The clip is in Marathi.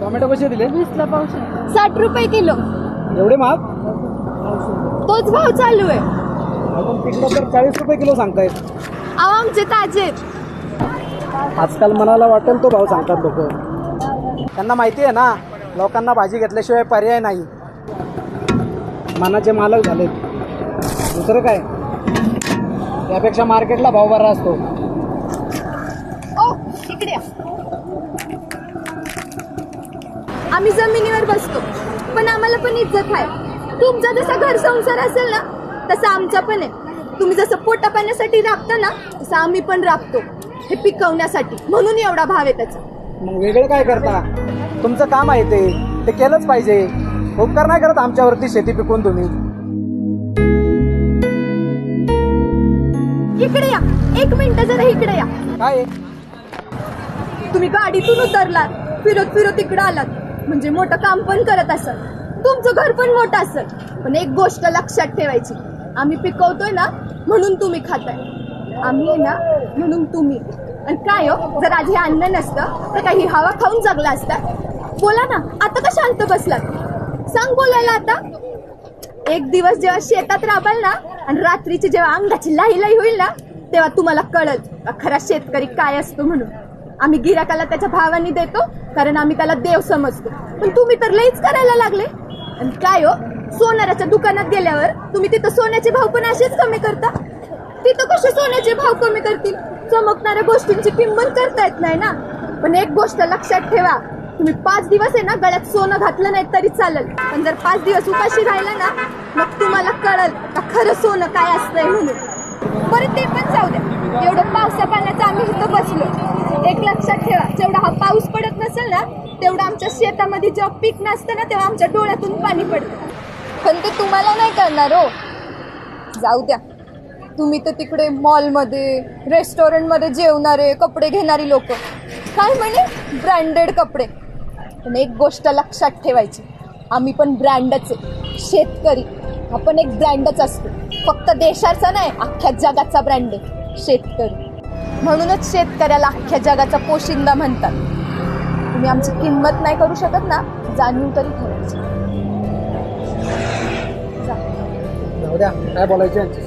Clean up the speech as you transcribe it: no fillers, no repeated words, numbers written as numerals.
टोमॅटो कसे दिले? 20 ला पावशे. 60 रुपये किलो. एवढे महाग? तोच भाव चालू आहे. आपण तिकडं तर 40 रुपये किलो सांगतायत. अहो आमचे ताजे आहेत. आजकाल मनाला वाटेल तो भाव सांगतात लोक. त्यांना माहिती आहे ना, लोकांना भाजी घेतल्याशिवाय पर्याय नाही. मनाचे मालक झालेत. दुसरं काय, त्यापेक्षा मार्केटला भाव बरा असतो. ओ इकडे या. आम्ही जमिनीवर बसतो, पण आम्हाला पण इज्जत आहे. तुमचा जसा घर संसार असेल ना, तसा आमचा पण आहे. तुम्ही जसं पोटा पाण्यासाठी राबता ना, तसं आम्ही पण राबतो, हे पिकवण्यासाठी. म्हणून एवढा भाव आहे त्याचा. मग वेगळं काय करता? तुमचं काम आहे ते केलंच पाहिजे. उपकार नाही करत आमच्यावरती शेती पिकवून तुम्ही. इकडे या, 1 मिनिट जरा इकडे या. काय तुम्ही गाडीतून उतरलात, फिरत फिरत इकडे आलात, म्हणजे मोठं काम पण करत असाल. तुमचं घर पण मोठं असेल. पण एक गोष्ट लक्षात ठेवायची, आम्ही पिकवतोय ना म्हणून तुम्ही खाताय. आम्ही आहे ना म्हणून तुम्ही. आणि काय हो, जर आज हे अन्न नसतं तर काही हवा खाऊन जगला असता. बोला ना, आता का शांत बसलात? सांग बोलायला आता. एक दिवस जेव्हा शेतात राबाल ना, आणि रात्रीची जेव्हा अंगाची लाई लाई होईल ना, तेव्हा तुम्हाला कळल का खरा शेतकरी काय असतो म्हणून. आम्ही गिराकाला त्याच्या भावानी देतो, कारण आम्ही त्याला देव समजतो. पण तुम्ही तर लईच करायला लागले. आणि काय हो, सोनाराच्या दुकानात गेल्यावर तुम्ही तिथं सोन्याचे भाव पण असेच कमी करता. तिथं कसे सोन्याचे भाव कमी करतील? चमकणाऱ्या गोष्टींची किंमत करता येत नाही ना. पण एक गोष्ट लक्षात ठेवा, तुम्ही 5 दिवस आहे ना गळ्यात सोनं घातलं नाही तरी चालेल, पण जर 5 दिवस उपाशी राहिला ना, मग तुम्हाला कळल का खरं सोनं काय असतंय म्हणून. बरं ते पण जाऊ द्या. एवढं पावसा पाण्याचं आम्ही इथं बसलो. एक लक्षात ठेवा, जेवढा हा पाऊस पडत नसेल ना, तेवढं आमच्या शेतामध्ये जेव्हा पीक नसतं ना, तेव्हा आमच्या डोळ्यातून पाणी पडतं. पण ते तुम्हाला नाही करणार हो. जाऊ द्या, तुम्ही तर तिकडे मॉलमध्ये, रेस्टॉरंटमध्ये जेवणारे, कपडे घेणारी लोक, काय म्हणे ब्रँडेड कपडे. पण एक गोष्ट लक्षात ठेवायची, आम्ही पण ब्रँडच आहे. शेतकरी आपण एक ब्रँडच असतो. फक्त देशाचा नाही, अख्ख्या जगाचा ब्रँड आहे शेतकरी. म्हणूनच शेतकऱ्याला अख्ख्या जगाचा पोशिंदा म्हणतात. तुम्ही आमची किंमत नाही करू शकत ना, जाणीव तरी ठेवायची. जाऊ द्या, काय बोलायचं.